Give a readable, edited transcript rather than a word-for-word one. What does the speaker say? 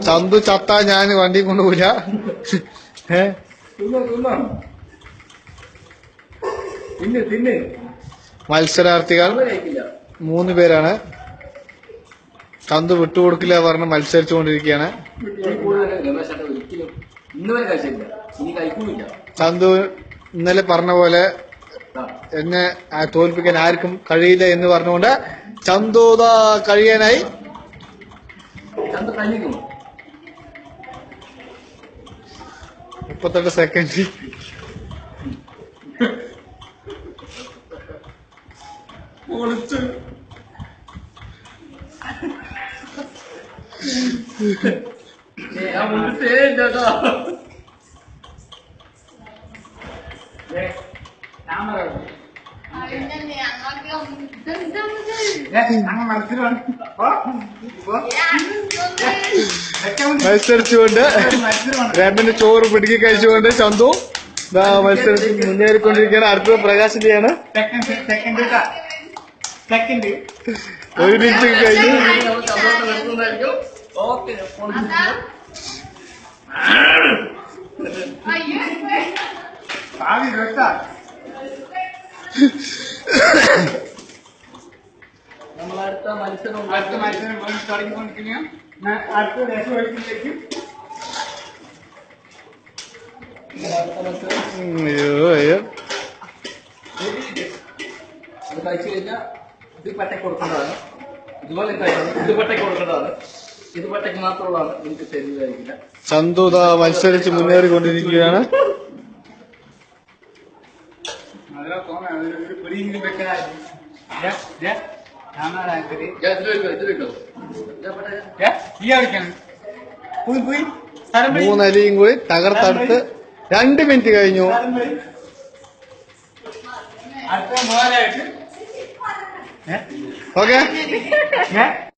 ചന്തു ചത്താ ഞാൻ വണ്ടി കൊണ്ടുപോയില്ല. മത്സരാർത്ഥികൾ 3 പേരാണ്. ചന്തു വിട്ടുകൊടുക്കില്ല പറഞ്ഞ് മത്സരിച്ചുകൊണ്ടിരിക്കുകയാണ്. ചന്തു ഇന്നലെ പറഞ്ഞ പോലെ എന്നെ തോൽപ്പിക്കാൻ ആർക്കും കഴിയില്ല എന്ന് പറഞ്ഞുകൊണ്ട് ചന്തുത കഴിയാനായി. 38 സെക്കൻഡ്. മത്സരിച്ചുകൊണ്ട് രണ്ടിന് ചോറ് പിടുക്കി കഴിച്ചുകൊണ്ട് ചന്തു മത്സരത്തിൽ മുന്നേറിക്കൊണ്ടിരിക്കുകയാണ്. അടുത്തത് പ്രകാശിന്റെയാണ്. 1 മിനിറ്റ് കഴിഞ്ഞു. നമ്മളടുത്ത മത്സരം തുടങ്ങിക്കൊണ്ടിരിക്കുന്ന അടുത്ത ദേശം അത് കഴിച്ചു കഴിഞ്ഞാൽ ഇത് പട്ടയ്ക്ക് കൊടുക്കേണ്ടതാണ്. ഇതുപോലെ ഇത് പട്ടയ്ക്ക് കൊടുക്കേണ്ടതാണ്. ഇത് പട്ടയ്ക്ക് മാത്രമുള്ളതാണ്. നിങ്ങൾക്ക് ശരിയായിരിക്കില്ല. ചന്തുത മത്സരിച്ച് മുന്നേറിക്കൊണ്ടിരിക്കുകയാണ്. മൂന്നരിയും കൂടി തകർത്തെടുത്ത് 2 മിനിറ്റ് കഴിഞ്ഞു. ഓക്കെ.